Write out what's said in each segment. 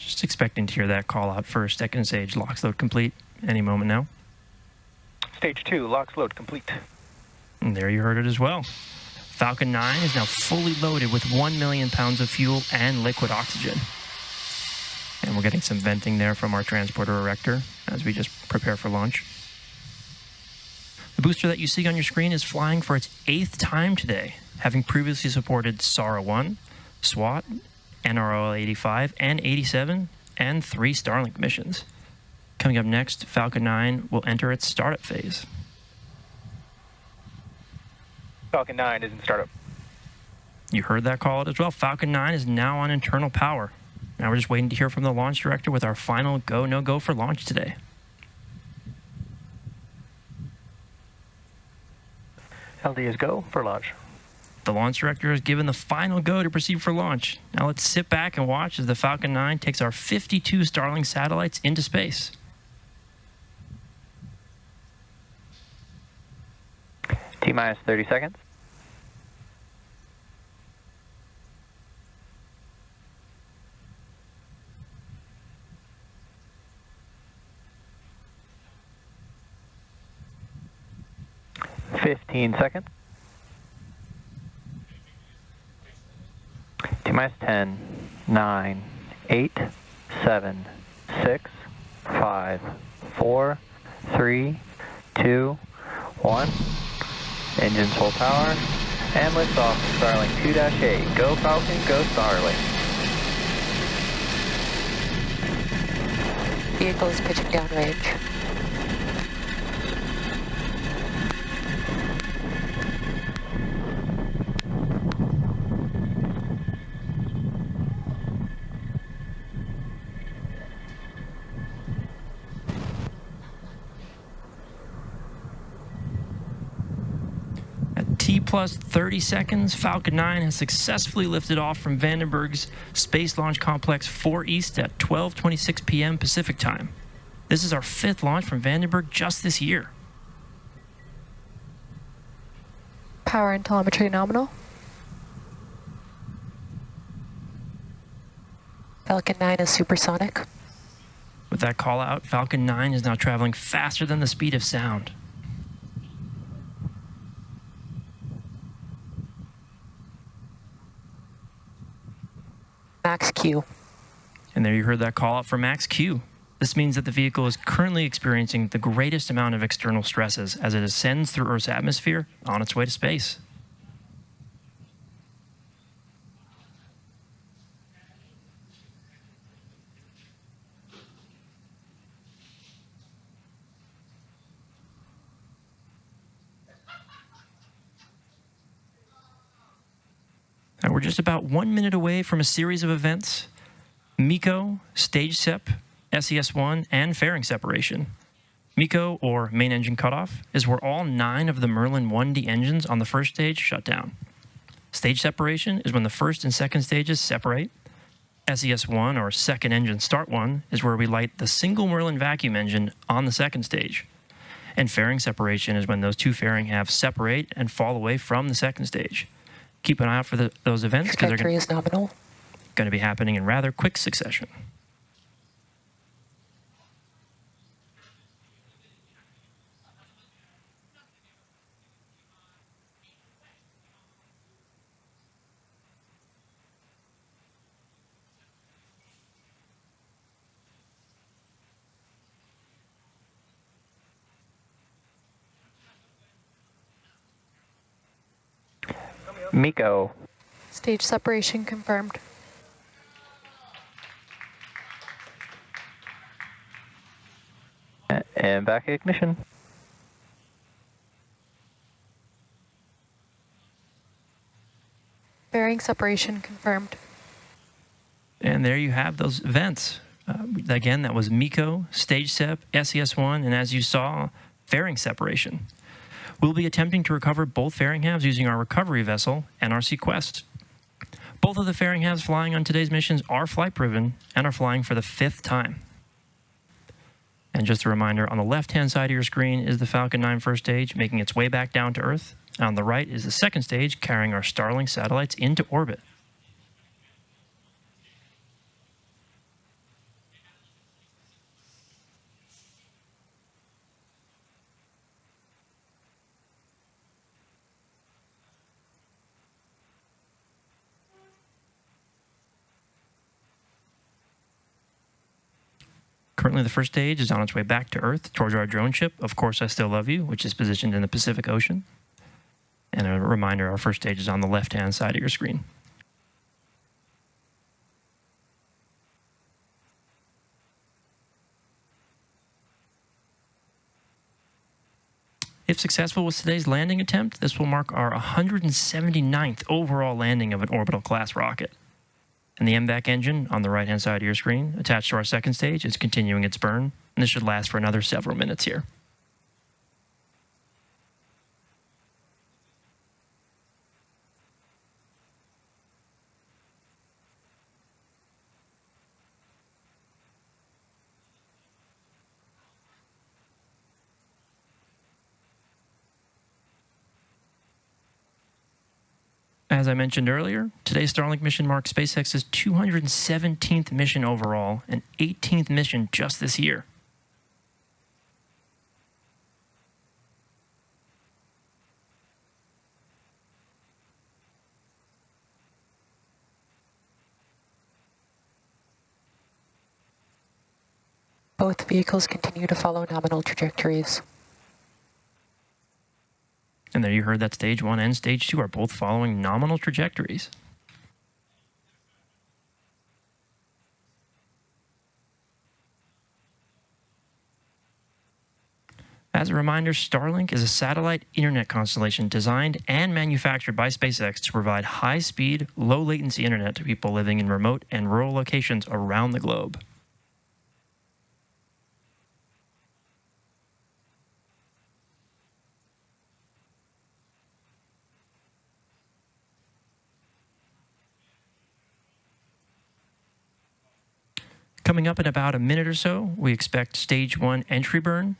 Just expecting to hear that call out for second stage LOX load complete any moment now. Stage 2, LOX load complete. And there you heard it as well. Falcon 9 is now fully loaded with 1 million pounds of fuel and liquid oxygen. And we're getting some venting there from our transporter erector as we just prepare for launch. The booster that you see on your screen is flying for its 8th time today, having previously supported SARA-1, SWAT, NRL-85, and 87, and 3 Starlink missions. Coming up next, Falcon 9 will enter its startup phase. Falcon 9 is in startup. You heard that call out as well. Falcon 9 is now on internal power. Now we're just waiting to hear from the launch director with our final go, no-go for launch today. LD is go for launch. The launch director has given the final go to proceed for launch. Now let's sit back and watch as the Falcon 9 takes our 52 Starlink satellites into space. T-minus 30 seconds. Seconds. T-minus 10, 9, 8, 7, 6, 5, 4, 3, 2, 1. Engines full power, and liftoff Starlink 2-8. Go Falcon, go Starlink. Vehicle is pitching downrange. Plus 30 seconds, Falcon 9 has successfully lifted off from Vandenberg's Space Launch Complex 4 East at 12:26 p.m. Pacific Time. This is our 5th launch from Vandenberg just this year. Power and telemetry nominal. Falcon 9 is supersonic. With that call out, Falcon 9 is now traveling faster than the speed of sound. Max Q. And there you heard that call out for Max Q. This means that the vehicle is currently experiencing the greatest amount of external stresses as it ascends through Earth's atmosphere on its way to space. Now we're just about 1 minute away from a series of events: MECO, stage sep, SES1, and fairing separation. MECO, or main engine cutoff, is where all 9 of the Merlin 1D engines on the first stage shut down. Stage separation is when the first and second stages separate. SES1, or second engine start one, is where we light the single Merlin vacuum engine on the second stage. And fairing separation is when those 2 fairing halves separate and fall away from the second stage. Keep an eye out for those events because they're going to be happening in rather quick succession. MECO. Stage separation confirmed. And back ignition. Fairing separation confirmed. And there you have those events. Again, that was MECO, stage sep, SES1, and as you saw, fairing separation. We'll be attempting to recover both fairing halves using our recovery vessel, NRC Quest. Both of the fairing halves flying on today's missions are flight-proven and are flying for the 5th time. And just a reminder, on the left-hand side of your screen is the Falcon 9 first stage, making its way back down to Earth. And on the right is the second stage, carrying our Starlink satellites into orbit. Currently, the first stage is on its way back to Earth towards our drone ship, Of Course I Still Love You, which is positioned in the Pacific Ocean. And a reminder, our first stage is on the left-hand side of your screen. If successful with today's landing attempt, this will mark our 179th overall landing of an orbital class rocket. And the MVAC engine on the right-hand side of your screen, attached to our second stage, is continuing its burn, and this should last for another several minutes here. As I mentioned earlier, today's Starlink mission marks SpaceX's 217th mission overall and 18th mission just this year. Both vehicles continue to follow nominal trajectories. And there you heard that Stage 1 and Stage 2 are both following nominal trajectories. As a reminder, Starlink is a satellite internet constellation designed and manufactured by SpaceX to provide high-speed, low-latency internet to people living in remote and rural locations around the globe. Coming up in about a minute or so, we expect Stage 1 entry burn.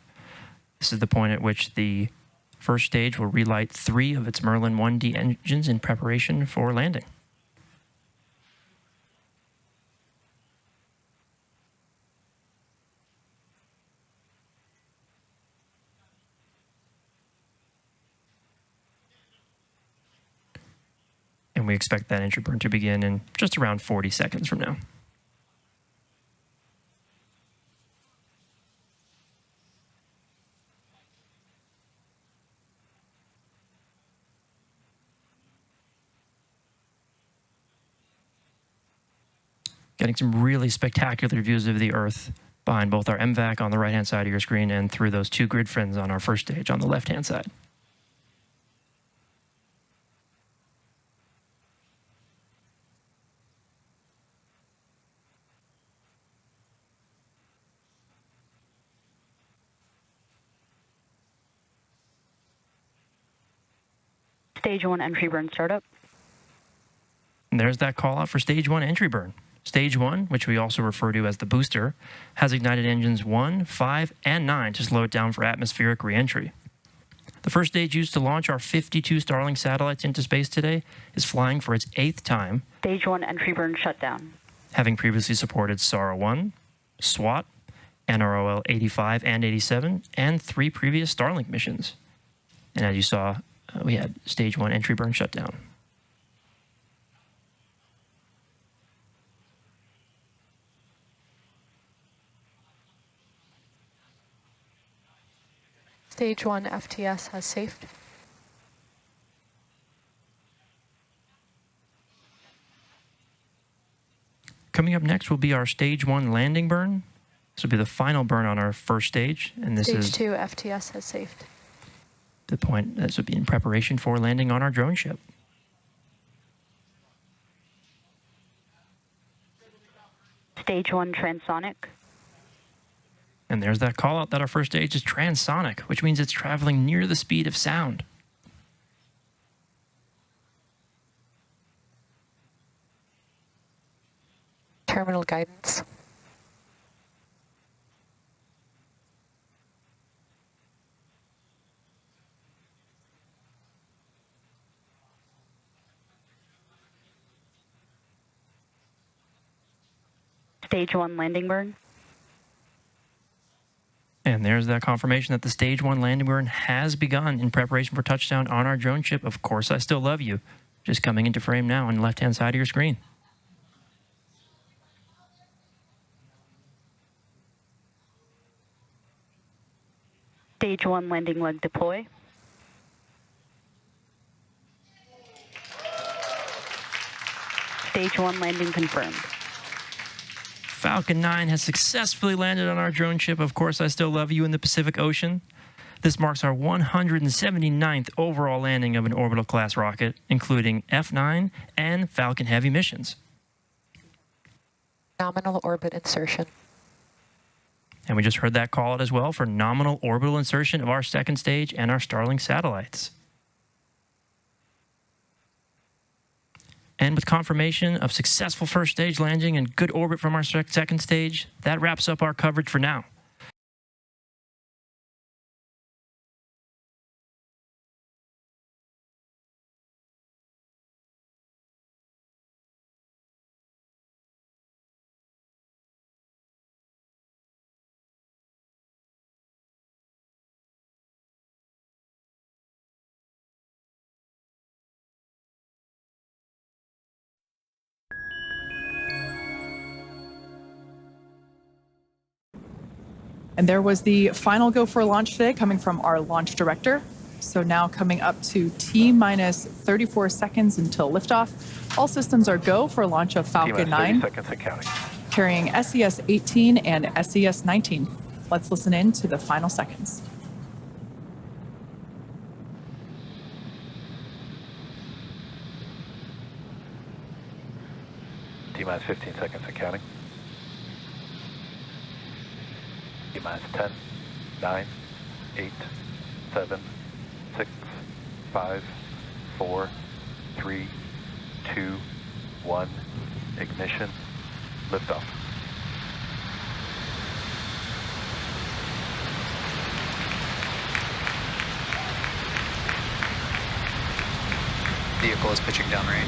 This is the point at which the first stage will relight 3 of its Merlin 1D engines in preparation for landing. And we expect that entry burn to begin in just around 40 seconds from now. Getting some really spectacular views of the Earth behind both our MVAC on the right-hand side of your screen and through those 2 grid fins on our first stage on the left-hand side. Stage 1 entry burn startup. And there's that call out for Stage 1 entry burn. Stage 1, which we also refer to as the booster, has ignited engines 1, 5, and 9 to slow it down for atmospheric re-entry. The first stage used to launch our 52 Starlink satellites into space today is flying for its 8th time. Stage 1 entry burn shutdown. Having previously supported SARA-1, SWAT, NROL 85 and 87, and 3 previous Starlink missions. And as you saw, we had Stage 1 entry burn shutdown. Stage 1 FTS has safed. Coming up next will be our Stage 1 landing burn. This will be the final burn on our first stage, and this Stage is 2 FTS has safed. the point. This would be in preparation for landing on our drone ship. Stage 1 transonic. And there's that call out that our first stage is transonic, which means it's traveling near the speed of sound. Terminal guidance. Stage 1 landing burn. And there's that confirmation that the Stage 1 landing burn has begun in preparation for touchdown on our drone ship. Of Course I Still Love You, just coming into frame now on the left-hand side of your screen. Stage 1 landing leg deploy. Stage 1 landing confirmed. Falcon 9 has successfully landed on our drone ship, Of Course I Still Love You, in the Pacific Ocean. This marks our 179th overall landing of an orbital class rocket, including F9 and Falcon Heavy missions. Nominal orbit insertion. And we just heard that call out as well for nominal orbital insertion of our second stage and our Starlink satellites. And with confirmation of successful first stage landing and good orbit from our second stage, that wraps up our coverage for now. And there was the final go for launch today coming from our launch director. So now coming up to T-minus 34 seconds until liftoff. All systems are go for launch of Falcon 9, 30 seconds and counting. carrying SES 18 and SES 19. Let's listen in to the final seconds. T-minus 15 seconds and counting. T-minus 10, 9, 8, 7, 6, 5, 4, 3, 2, 1, ignition, liftoff. Vehicle is pitching downrange.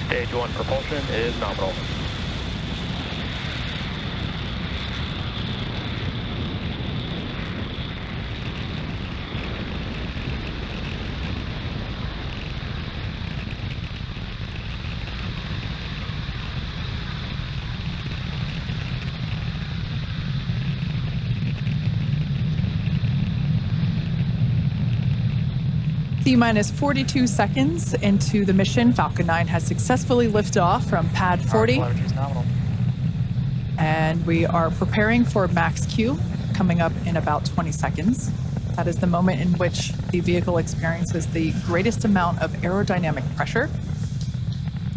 Stage 1 propulsion is nominal. T-minus 42 seconds into the mission, Falcon 9 has successfully lifted off from pad 40. And we are preparing for max Q, coming up in about 20 seconds. That is the moment in which the vehicle experiences the greatest amount of aerodynamic pressure.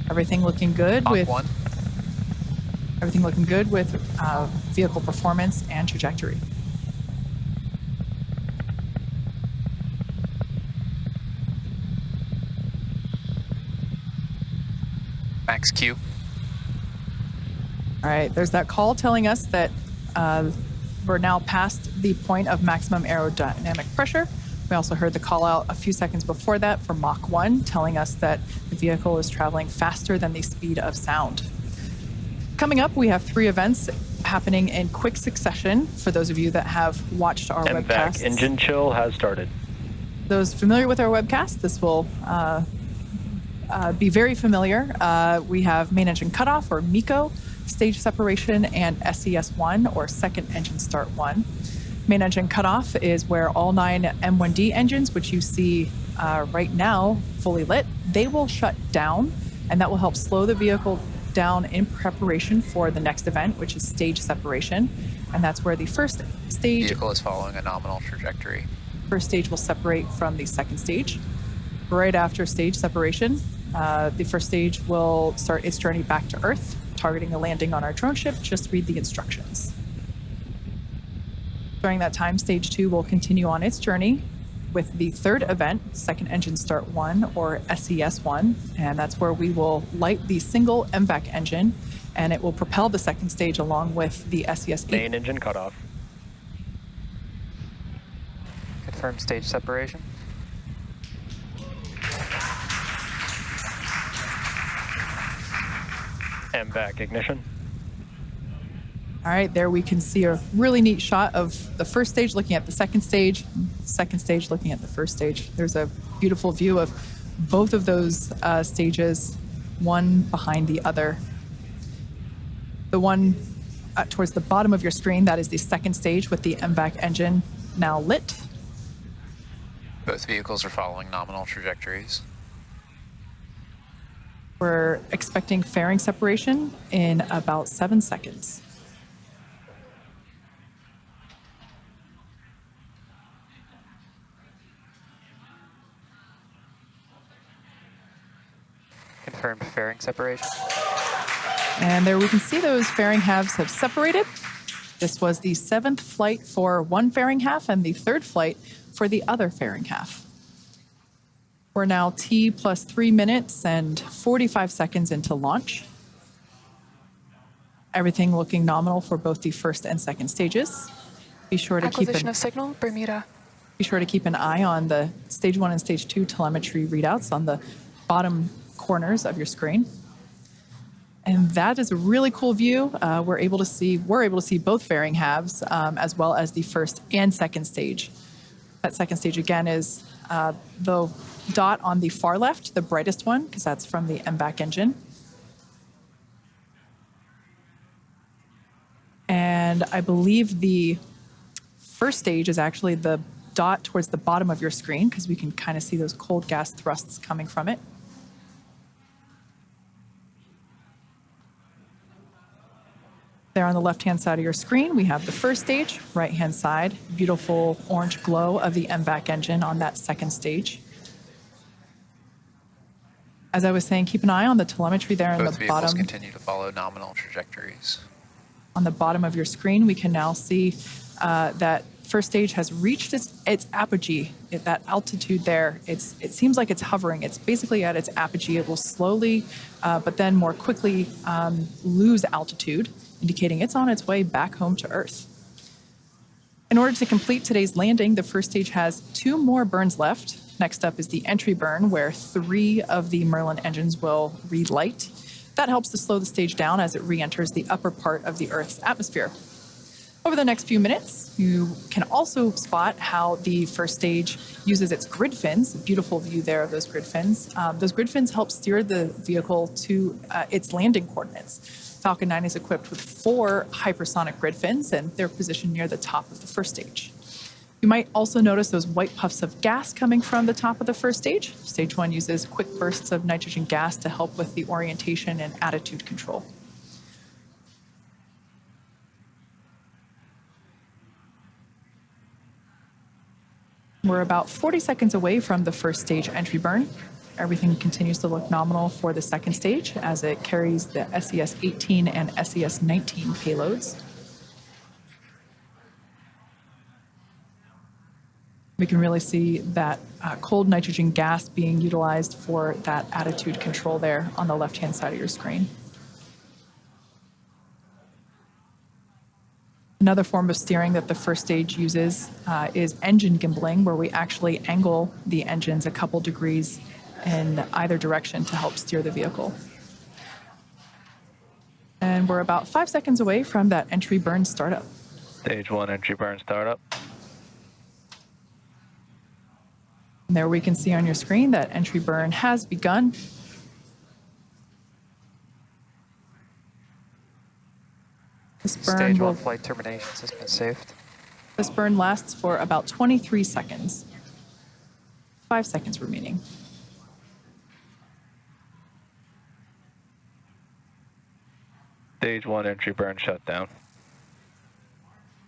Everything looking good with vehicle performance and trajectory. Max Q. All right, there's that call telling us that we're now past the point of maximum aerodynamic pressure. We also heard the call out a few seconds before that for Mach 1, telling us that the vehicle is traveling faster than the speed of sound. Coming up, we have 3 events happening in quick succession for those of you that have watched our webcast. Engine chill has started. Those familiar with our webcast, this will be very familiar. We have main engine cutoff, or MECO, stage separation, and SES1, or second engine start 1. Main engine cutoff is where all 9 M1D engines, which you see right now fully lit, they will shut down, and that will help slow the vehicle down in preparation for the next event, which is stage separation. And that's where the first stage... Vehicle is following a nominal trajectory. First stage will separate from the second stage. Right after stage separation, the first stage will start its journey back to Earth, targeting a landing on our drone ship. Just read the instructions. During that time, stage 2 will continue on its journey with the third event, second engine start 1, or SES1, and that's where we will light the single MVAC engine, and it will propel the second stage along with the SES8. Main engine cutoff. Confirm stage separation. MVAC ignition. All right, there we can see a really neat shot of the first stage looking at the second stage looking at the first stage. There's a beautiful view of both of those stages, one behind the other. The one towards the bottom of your screen, that is the second stage with the MVAC engine now lit. Both vehicles are following nominal trajectories. We're expecting fairing separation in about 7 seconds. Confirmed fairing separation. And there we can see those fairing halves have separated. This was the 7th flight for one fairing half and the 3rd flight for the other fairing half. We're now T plus 3 minutes and 45 seconds into launch. Everything looking nominal for both the first and second stages. Be sure to keep Acquisition of signal, Bermuda. Be sure to keep an eye on the stage 1 and stage 2 telemetry readouts on the bottom corners of your screen. And that is a really cool view. We're able to see both fairing halves as well as the first and second stage. That second stage again is the dot on the far left, the brightest one, because that's from the MVAC engine. And I believe the first stage is actually the dot towards the bottom of your screen, because we can kind of see those cold gas thrusts coming from it. There on the left-hand side of your screen, we have the first stage, right-hand side, beautiful orange glow of the MVAC engine on that second stage. As I was saying, keep an eye on the telemetry there in Both the vehicles bottom. continue to follow nominal trajectories. On the bottom of your screen, we can now see that first stage has reached its apogee, that altitude there. It seems like it's hovering. It's basically at its apogee. It will slowly, but then more quickly lose altitude, indicating it's on its way back home to Earth. In order to complete today's landing, the first stage has 2 more burns left. Next up is the entry burn, where 3 of the Merlin engines will relight. That helps to slow the stage down as it re-enters the upper part of the Earth's atmosphere. Over the next few minutes, you can also spot how the first stage uses its grid fins. A beautiful view there of those grid fins. Those grid fins help steer the vehicle to its landing coordinates. Falcon 9 is equipped with 4 hypersonic grid fins, and they're positioned near the top of the first stage. You might also notice those white puffs of gas coming from the top of the first stage. Stage 1 uses quick bursts of nitrogen gas to help with the orientation and attitude control. We're about 40 seconds away from the first stage entry burn. Everything continues to look nominal for the second stage as it carries the SES-18 and SES-19 payloads. We can really see that cold nitrogen gas being utilized for that attitude control there on the left-hand side of your screen. Another form of steering that the first stage uses is engine gimbaling, where we actually angle the engines a couple degrees in either direction to help steer the vehicle. And we're about 5 seconds away from that entry burn startup. Stage 1 entry burn startup. And there we can see on your screen that entry burn has begun. This burn Stage 1 flight terminations has been saved. This burn lasts for about 23 seconds. 5 seconds remaining. Stage 1 entry burn shutdown.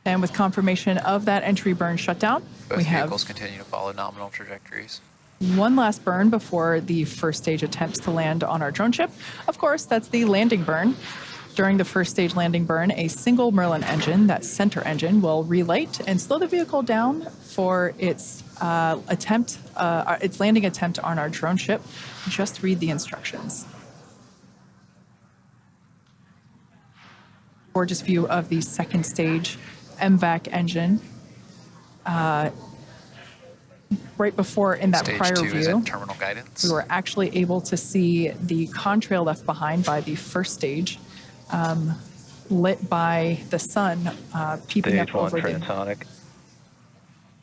And with confirmation of that entry burn shutdown, Both we have vehicles continue to follow nominal trajectories. one last burn before the first stage attempts to land on our drone ship. Of course, that's the landing burn. During the first stage landing burn, a single Merlin engine, that center engine, will relight and slow the vehicle down for its landing attempt on our drone ship. Just read the instructions. Gorgeous view of the second stage MVAC engine. Right before, in that Stage prior 2 is view, in terminal guidance. we were actually able to see the contrail left behind by the first stage, lit by the sun peeping Stage up 1 over the. transonic.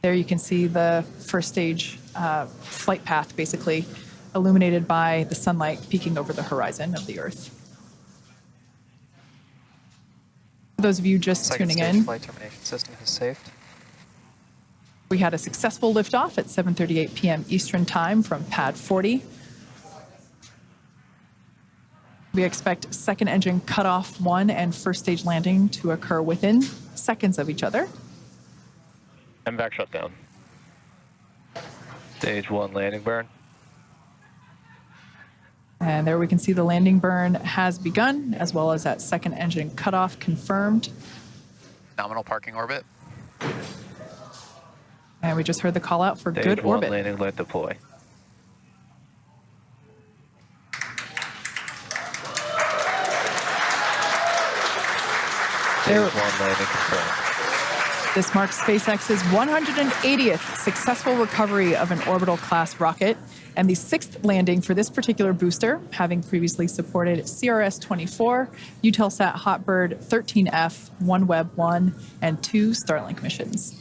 There you can see the first stage flight path, basically illuminated by the sunlight peeking over the horizon of the Earth. For those of you just Second tuning stage in, flight termination system is saved. we had a successful liftoff at 7:38 p.m. Eastern Time from Pad 40. We expect second engine cutoff 1 and first stage landing to occur within seconds of each other. MVAC shutdown. Stage 1 landing burn. And there we can see the landing burn has begun, as well as that second engine cutoff confirmed. Nominal parking orbit. And we just heard the call out for Stage good 1 orbit. landing leg deploy. Stage 1 landing confirmed. This marks SpaceX's 180th successful recovery of an orbital class rocket and the 6th landing for this particular booster, having previously supported CRS-24, Eutelsat Hotbird 13F, OneWeb 1, and 2 Starlink missions.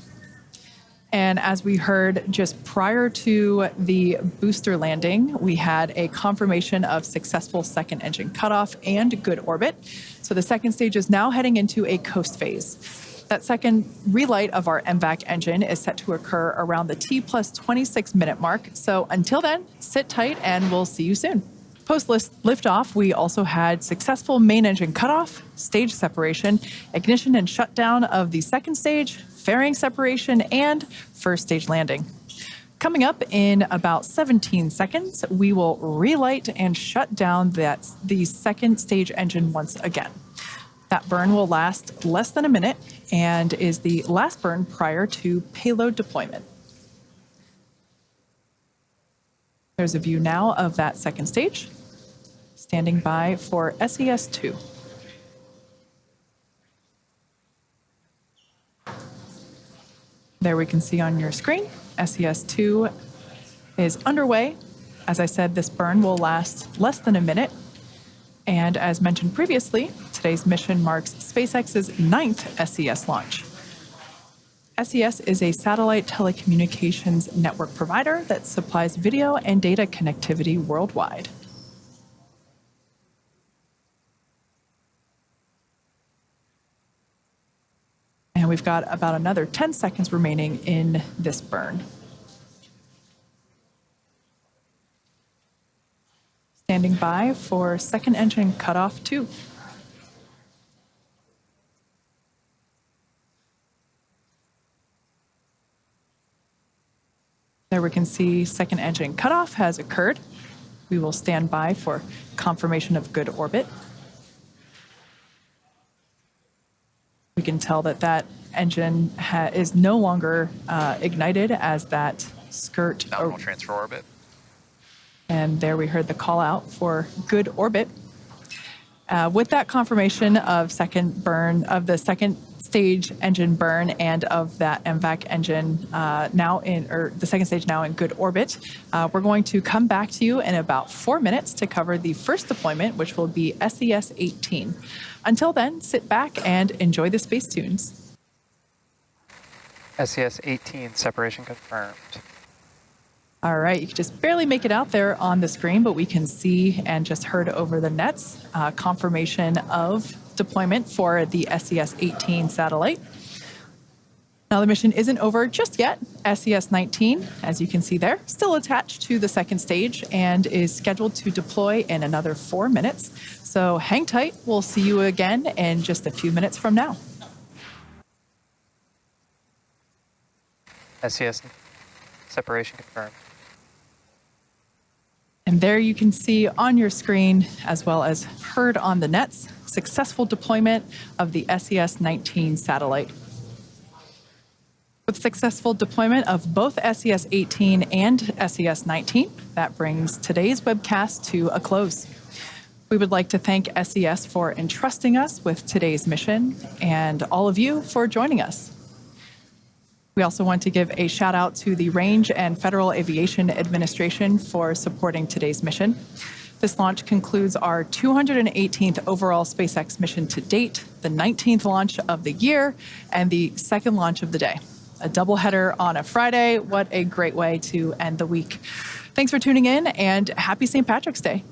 And as we heard just prior to the booster landing, we had a confirmation of successful second engine cutoff and good orbit. So the second stage is now heading into a coast phase. That second relight of our MVAC engine is set to occur around the T+26 minute mark. So until then, sit tight and we'll see you soon. Post liftoff, we also had successful main engine cutoff, stage separation, ignition and shutdown of the second stage, fairing separation, and first stage landing. Coming up in about 17 seconds, we will relight and shut down the second stage engine once again. That burn will last less than a minute and is the last burn prior to payload deployment. There's a view now of that second stage, standing by for SES-2. There we can see on your screen, SES-2 is underway. As I said, this burn will last less than a minute. And as mentioned previously, today's mission marks SpaceX's 9th SES launch. SES is a satellite telecommunications network provider that supplies video and data connectivity worldwide. And we've got about another 10 seconds remaining in this burn. Standing by for second engine cutoff 2. There we can see second engine cutoff has occurred. We will stand by for confirmation of good orbit. We can tell that that engine is no longer ignited as that skirt. Nominal transfer orbit. And there we heard the call out for good orbit. With that confirmation of the second stage engine burn and of that MVAC engine the second stage now in good orbit, we're going to come back to you in about 4 minutes to cover the first deployment, which will be SES-18. Until then, sit back and enjoy the space tunes. SES-18 separation confirmed. All right, you can just barely make it out there on the screen, but we can see and just heard over the nets confirmation of deployment for the SES-18 satellite. Now the mission isn't over just yet. SES-19, as you can see there, still attached to the second stage and is scheduled to deploy in another 4 minutes. So hang tight, we'll see you again in just a few minutes from now. SES separation confirmed. And there you can see on your screen, as well as heard on the nets, successful deployment of the SES-19 satellite. With successful deployment of both SES-18 and SES-19, that brings today's webcast to a close. We would like to thank SES for entrusting us with today's mission and all of you for joining us. We also want to give a shout out to the Range and Federal Aviation Administration for supporting today's mission. This launch concludes our 218th overall SpaceX mission to date, the 19th launch of the year, and the second launch of the day. A doubleheader on a Friday. What a great way to end the week. Thanks for tuning in and happy St. Patrick's Day.